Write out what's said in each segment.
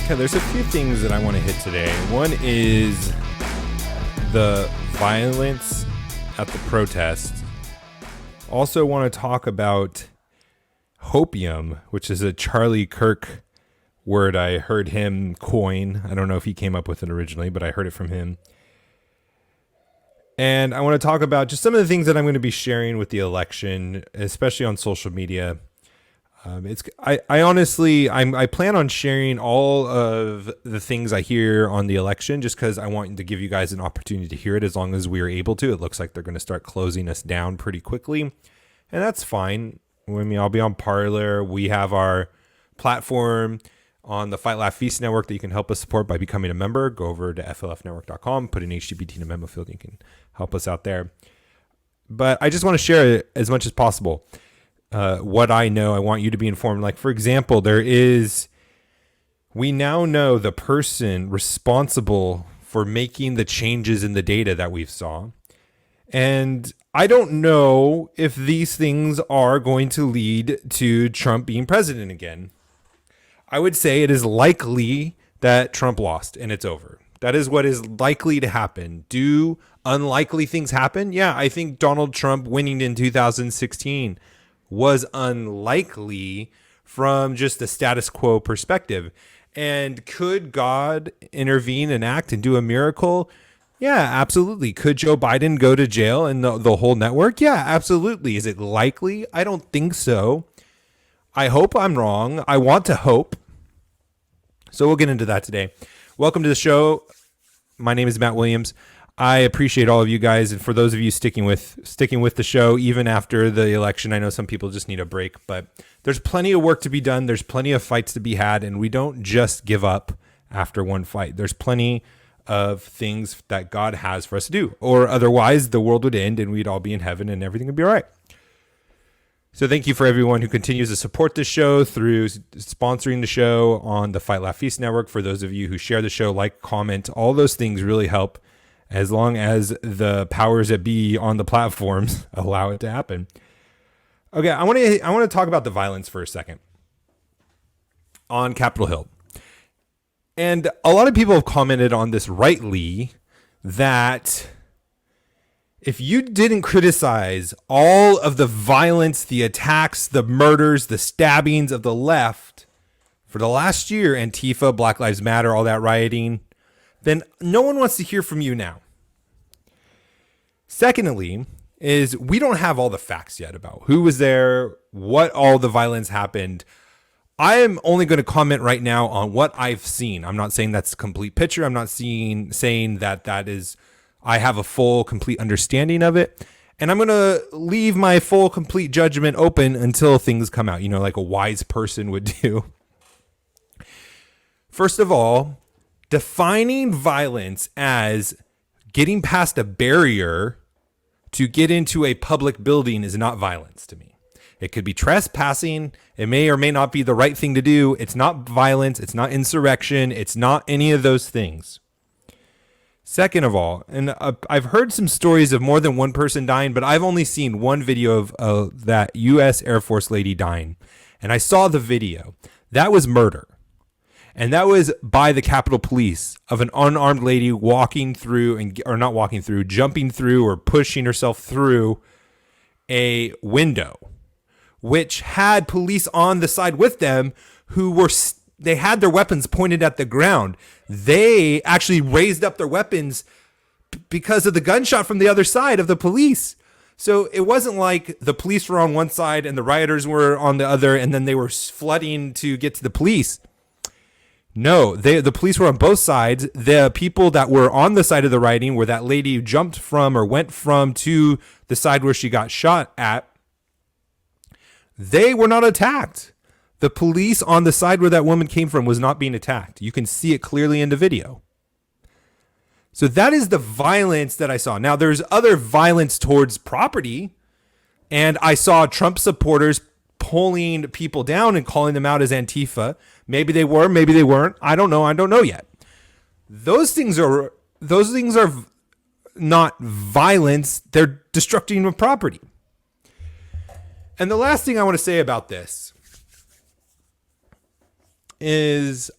Okay, there's a few things that I want to hit today. One is the violence at the protest. Also want to talk about hopium, which is a Charlie Kirk word I heard him coin. I don't know if he came up with it originally, but I heard it from him. And I want to talk about just some of the things that I'm going to be sharing with the election, especially on social media. I plan on sharing all of the things I hear on the election just because I want to give you guys an opportunity to hear it as long as we are able to. It looks like they're going to start closing us down pretty quickly, and that's fine. I mean, I'll be on Parler. We have our platform on the Fight Laugh Feast Network that you can help us support by becoming a member. Go over to flfnetwork.com, put an HTBT in a memo field. You can help us out there. But I just want to share it as much as possible. What I know, I want you to be informed. Like, for example, we now know the person responsible for making the changes in the data that we've saw. And I don't know if these things are going to lead to Trump being president again. I would say it is likely that Trump lost and it's over. That is what is likely to happen. Do unlikely things happen? Yeah, I think Donald Trump winning in 2016 was unlikely from just the status quo perspective. And could God intervene and act and do a miracle? Yeah, absolutely. Could Joe Biden go to jail and the whole network? Yeah, absolutely. Is it likely? I don't think so. I hope I'm wrong. I want to hope. So we'll get into that today. Welcome to the show. My name is Matt Williams. I appreciate all of you guys, and for those of you sticking with the show even after the election. I know some people just need a break, but there's plenty of work to be done. There's plenty of fights to be had, and we don't just give up after one fight. There's plenty of things that God has for us to do, or otherwise the world would end and we'd all be in heaven and everything would be all right. So thank you for everyone who continues to support this show through sponsoring the show on the Fight Laugh Feast Network. For those of you who share the show, like, comment, all those things really help, as long as the powers that be on the platforms allow it to happen. Okay, I want to talk about the violence for a second on Capitol Hill. And a lot of people have commented on this rightly, that if you didn't criticize all of the violence, the attacks, the murders, the stabbings of the left for the last year, Antifa, Black Lives Matter, all that rioting, then no one wants to hear from you now. Secondly, is we don't have all the facts yet about who was there, what all the violence happened. I am only going to comment right now on what I've seen. I'm not saying that's a complete picture. I'm not saying that is, I have a full, complete understanding of it. And I'm going to leave my full, complete judgment open until things come out, like a wise person would do. First of all, defining violence as getting past a barrier to get into a public building is not violence to me. It could be trespassing. It may or may not be the right thing to do. It's not violence. It's not insurrection. It's not any of those things. Second of all, and I've heard some stories of more than one person dying, but I've only seen one video of that U.S. Air Force lady dying. And I saw the video. That was murder. And that was by the Capitol Police of an unarmed lady jumping through or pushing herself through a window, which had police on the side with them they had their weapons pointed at the ground. They actually raised up their weapons because of the gunshot from the other side of the police. So it wasn't like the police were on one side and the rioters were on the other, and then they were flooding to get to the police. No, the police were on both sides. The people that were on the side of the rioting, where that lady jumped from or went from to the side where she got shot at, they were not attacked. The police on the side where that woman came from was not being attacked. You can see it clearly in the video. So that is the violence that I saw. Now, there's other violence towards property, and I saw Trump supporters pulling people down and calling them out as Antifa. Maybe they were, maybe they weren't. I don't know. I don't know yet. Those things are not violence. They're destructing of property. And the last thing I want to say about this is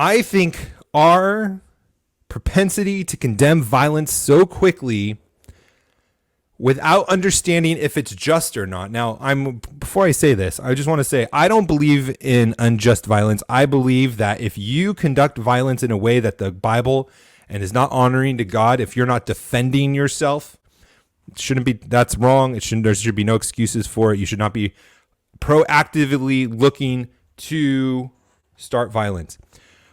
I think our propensity to condemn violence so quickly without understanding if it's just or not. Now, before I say this, I just want to say I don't believe in unjust violence. I believe that if you conduct violence in a way that the Bible and is not honoring to God, if you're not defending yourself, that's wrong. There should be no excuses for it. You should not be proactively looking to start violence.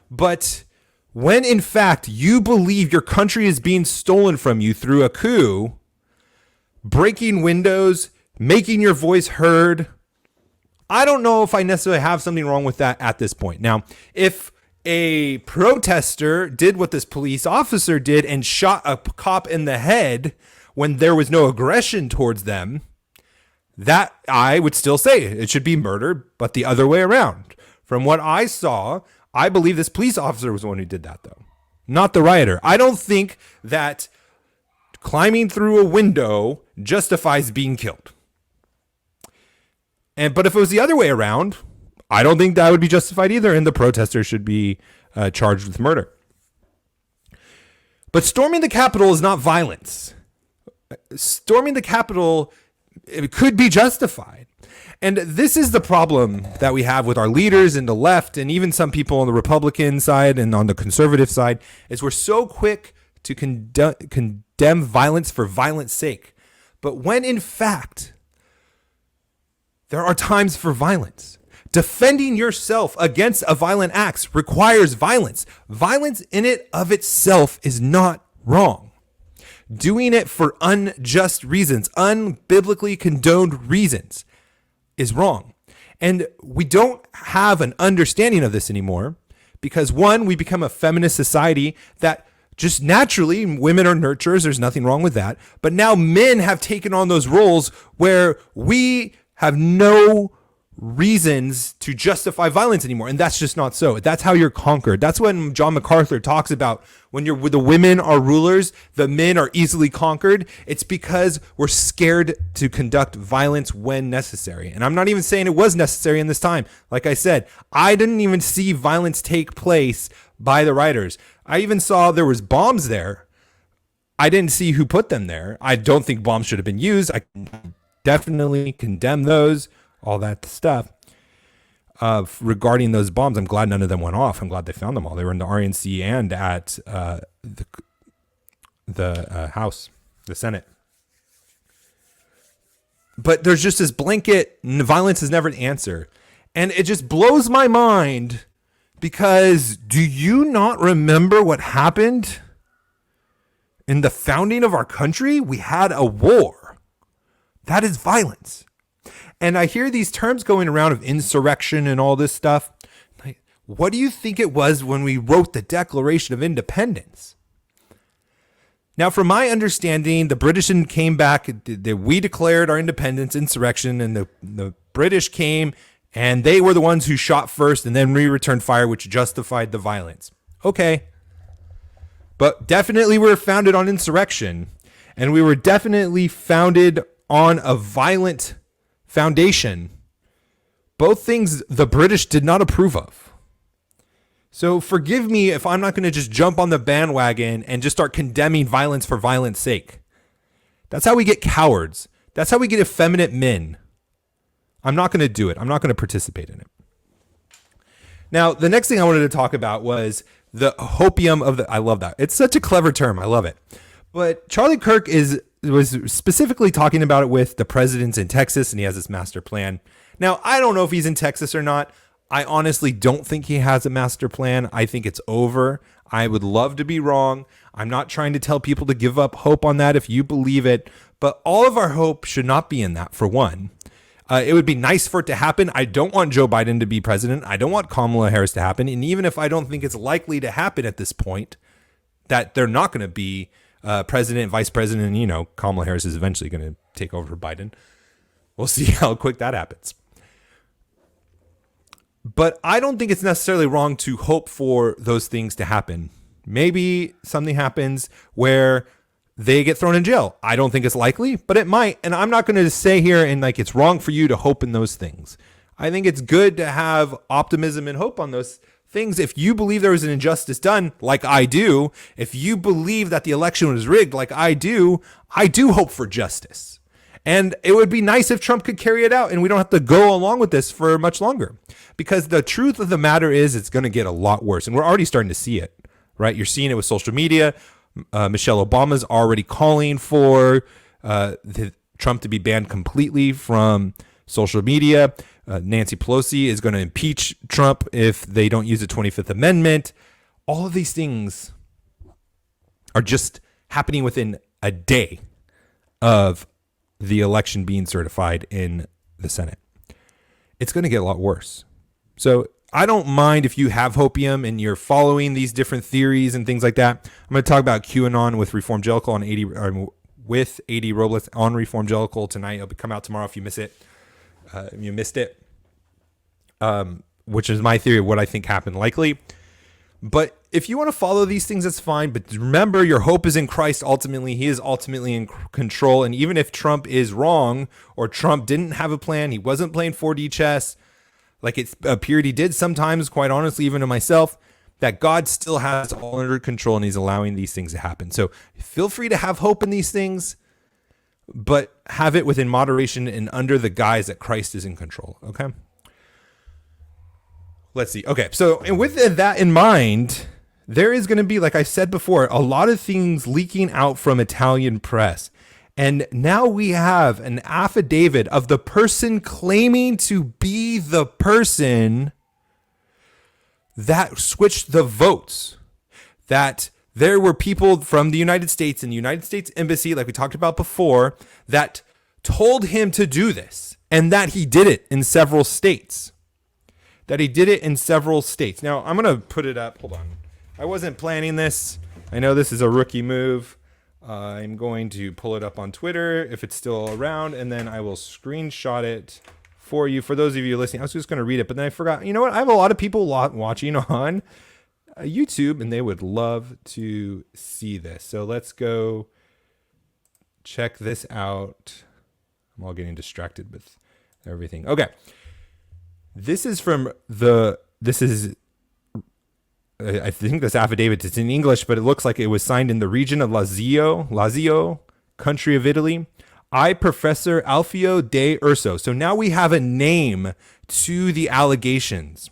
But when in fact you believe your country is being stolen from you through a coup, breaking windows, making your voice heard, I don't know if I necessarily have something wrong with that at this point. Now, if a protester did what this police officer did and shot a cop in the head when there was no aggression towards them, that I would still say it should be murder, but the other way around. From what I saw, I believe this police officer was the one who did that, though, not the rioter. I don't think that climbing through a window justifies being killed. But if it was the other way around, I don't think that would be justified either, and the protester should be charged with murder. But storming the Capitol is not violence. Storming the Capitol, it could be justified. And this is the problem that we have with our leaders in the left and even some people on the Republican side and on the conservative side, is we're so quick to condemn violence for violence sake. But when in fact, there are times for violence. Defending yourself against a violent act requires violence. Violence in it of itself is not wrong. Doing it for unjust reasons, unbiblically condoned reasons, is wrong. And we don't have an understanding of this anymore because, one, we become a feminist society that just naturally, women are nurturers. There's nothing wrong with that. But now men have taken on those roles where we have no reasons to justify violence anymore. And that's just not so. That's how you're conquered. That's when John MacArthur talks about when the women are rulers, the men are easily conquered. It's because we're scared to conduct violence when necessary. And I'm not even saying it was necessary in this time. Like I said, I didn't even see violence take place by the rioters. I even saw there was bombs there. I didn't see who put them there. I don't think bombs should have been used. I definitely condemn those, all that stuff. Regarding those bombs, I'm glad none of them went off. I'm glad they found them all. They were in the RNC and at the House, the Senate. But there's just this blanket, violence is never an answer. And it just blows my mind because do you not remember what happened in the founding of our country? We had a war. That is violence. And I hear these terms going around of insurrection and all this stuff. Like, what do you think it was when we wrote the Declaration of Independence? Now, from my understanding, the British came back. We declared our independence, insurrection, and the British came, and they were the ones who shot first, and then we returned fire, which justified the violence. Okay. But definitely we were founded on insurrection, and we were definitely founded on a violent foundation. Both things the British did not approve of. So forgive me if I'm not going to just jump on the bandwagon and just start condemning violence for violence sake. That's how we get cowards. That's how we get effeminate men. I'm not going to do it. I'm not going to participate in it. Now, the next thing I wanted to talk about was the hopium of the... I love that. It's such a clever term. I love it. But Charlie Kirk was specifically talking about it with the presidents in Texas, and he has this master plan. Now, I don't know if he's in Texas or not. I honestly don't think he has a master plan. I think it's over. I would love to be wrong. I'm not trying to tell people to give up hope on that if you believe it, but all of our hope should not be in that, for one. It would be nice for it to happen. I don't want Joe Biden to be president. I don't want Kamala Harris to happen. And even if I don't think it's likely to happen at this point, that they're not going to be president, vice president, Kamala Harris is eventually going to take over for Biden. We'll see how quick that happens. But I don't think it's necessarily wrong to hope for those things to happen. Maybe something happens where they get thrown in jail. I don't think it's likely, but it might. And I'm not going to say here and like it's wrong for you to hope in those things. I think it's good to have optimism and hope on those things. If you believe there was an injustice done, like I do, if you believe that the election was rigged, like I do hope for justice. And it would be nice if Trump could carry it out and we don't have to go along with this for much longer. Because the truth of the matter is it's going to get a lot worse. And we're already starting to see it, right? You're seeing it with social media. Michelle Obama's already calling for Trump to be banned completely from social media. Nancy Pelosi is going to impeach Trump if they don't use the 25th Amendment. All of these things are just happening within a day of the election being certified in the Senate. It's going to get a lot worse. So I don't mind if you have hopium and you're following these different theories and things like that. I'm going to talk about QAnon with Reform Jellicle on with AD Robles on Reform Jellicle tonight. It'll come out tomorrow if you miss it. If you missed it, which is my theory of what I think happened likely. But if you want to follow these things, that's fine. But remember, your hope is in Christ ultimately. He is ultimately in control. And even if Trump is wrong or Trump didn't have a plan, he wasn't playing 4D chess, like it appeared he did sometimes, quite honestly, even to myself, that God still has all under control and he's allowing these things to happen. So feel free to have hope in these things, but have it within moderation and under the guise that Christ is in control. Okay. Let's see. Okay. So, and with that in mind, there is going to be, like I said before, a lot of things leaking out from Italian press. And now we have an affidavit of the person claiming to be the person that switched the votes, that there were people from the United States and the United States Embassy, like we talked about before, that told him to do this and that he did it in several states. Now, I'm going to put it up. Hold on. I wasn't planning this. I know this is a rookie move. I'm going to pull it up on Twitter if it's still around, and then I will screenshot it for you. For those of you listening, I was just going to read it, but then I forgot. You know what? I have a lot of people watching on YouTube, and they would love to see this. So let's go check this out. I'm all getting distracted with everything. Okay. This is I think this affidavit is in English, but it looks like it was signed in the region of Lazio, country of Italy. I, Professor Alfio de Urso. So now we have a name to the allegations.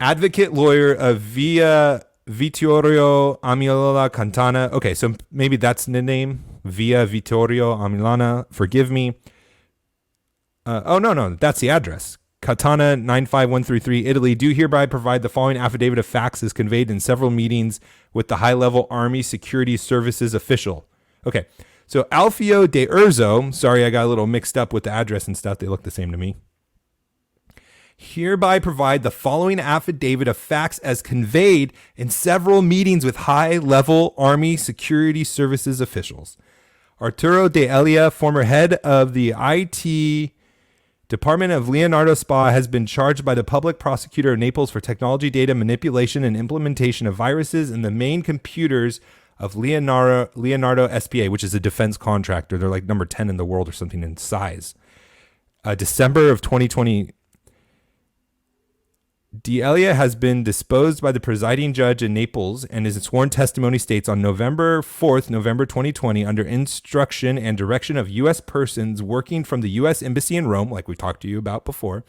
Advocate lawyer of Via Vittorio Amilana Cantana. Okay, so maybe that's the name. Via Vittorio Amilana. Forgive me. No, that's the address. Catana 95133, Italy, do hereby provide the following affidavit of facts as conveyed in several meetings with the high-level Army Security Services official. Okay, so Alfio de Urso, sorry I got a little mixed up with the address and stuff, they look the same to me. Hereby provide the following affidavit of facts as conveyed in several meetings with high-level Army Security Services officials. Arturo de Elia, former head of the IT Department of Leonardo Spa, has been charged by the public prosecutor of Naples for technology data manipulation and implementation of viruses in the main computers of Leonardo SPA, which is a defense contractor. They're like number 10 in the world or something in size. December of 2020. D'Elia has been disposed by the presiding judge in Naples, and his sworn testimony states on November 4th, November 2020, under instruction and direction of U.S. persons working from the U.S. Embassy in Rome, like we talked to you about before,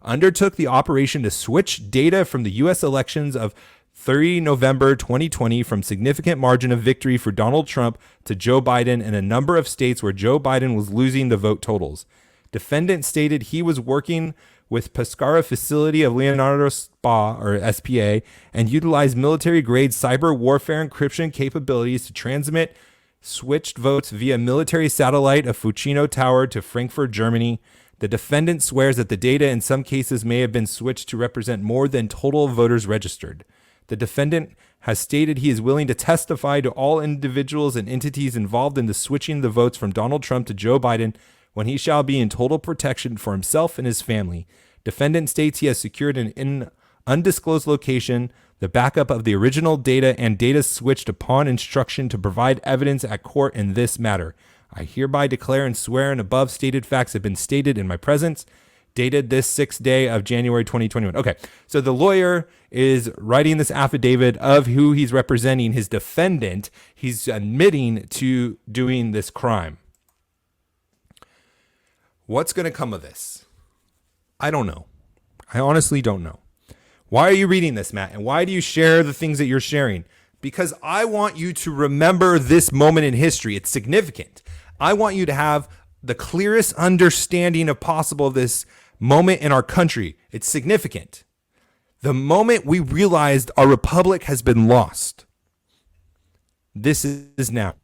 undertook the operation to switch data from the U.S. elections of 30 November 2020 from significant margin of victory for Donald Trump to Joe Biden in a number of states where Joe Biden was losing the vote totals. Defendant stated he was working with Pescara facility of Leonardo Spa, or SPA, and utilized military-grade cyber warfare encryption capabilities to transmit switched votes via military satellite of Fucino Tower to Frankfurt, Germany. The defendant swears that the data in some cases may have been switched to represent more than total voters registered. The defendant has stated he is willing to testify to all individuals and entities involved in the switching the votes from Donald Trump to Joe Biden when he shall be in total protection for himself and his family. Defendant states he has secured an undisclosed location, the backup of the original data, and data switched upon instruction to provide evidence at court in this matter. I hereby declare and swear and above stated facts have been stated in my presence. dated this 6th day of January 2021. Okay, so the lawyer is writing this affidavit of who he's representing, his defendant. He's admitting to doing this crime. What's going to come of this? I don't know. I honestly don't know. Why are you reading this, Matt? And why do you share the things that you're sharing? Because I want you to remember this moment in history. It's significant. I want you to have the clearest understanding of possible of this moment in our country. It's significant. The moment we realized our republic has been lost. This is now.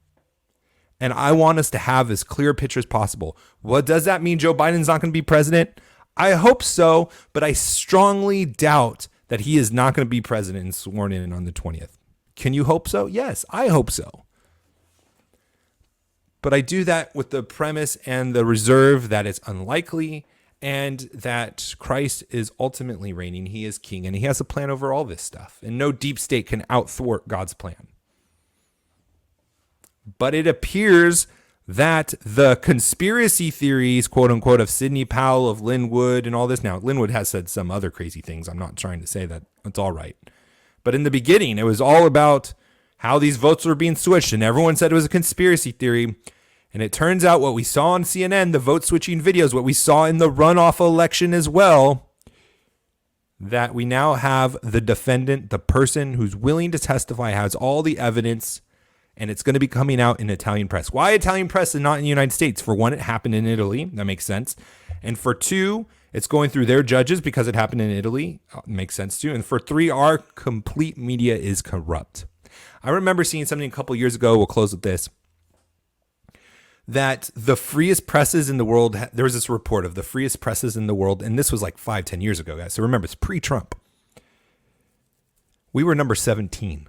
And I want us to have as clear a picture as possible. What does that mean? Joe Biden's not going to be president? I hope so, but I strongly doubt that he is not going to be president and sworn in on the 20th. Can you hope so? Yes, I hope so. But I do that with the premise and the reserve that it's unlikely and that Christ is ultimately reigning. He is king and he has a plan over all this stuff. And no deep state can outthwart God's plan. But it appears that the conspiracy theories, quote unquote, of Sidney Powell, of Linwood and all this. Now, Linwood has said some other crazy things. I'm not trying to say that it's all right. But in the beginning, it was all about how these votes were being switched. And everyone said it was a conspiracy theory. And it turns out what we saw on CNN, the vote switching videos, what we saw in the runoff election as well, that we now have the defendant, the person who's willing to testify, has all the evidence, and it's going to be coming out in Italian press. Why Italian press and not in the United States? For one, it happened in Italy. That makes sense. And for two, it's going through their judges because it happened in Italy. Makes sense too. And for three, our complete media is corrupt. I remember seeing something a couple years ago. We'll close with this. That the freest presses in the world, there was this report of the freest presses in the world. And this was like 5-10 years ago, guys. So remember, it's pre-Trump. We were number 17.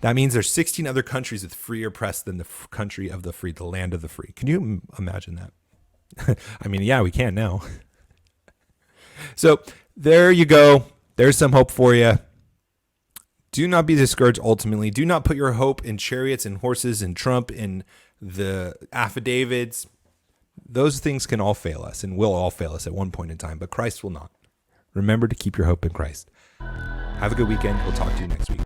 That means there's 16 other countries with freer press than the country of the free, the land of the free. Can you imagine that? I mean, yeah, we can now. So there you go. There's some hope for you. Do not be discouraged ultimately. Do not put your hope in chariots and horses and Trump and the affidavits. Those things can all fail us and will all fail us at one point in time, but Christ will not. Remember to keep your hope in Christ. Have a good weekend. We'll talk to you next week.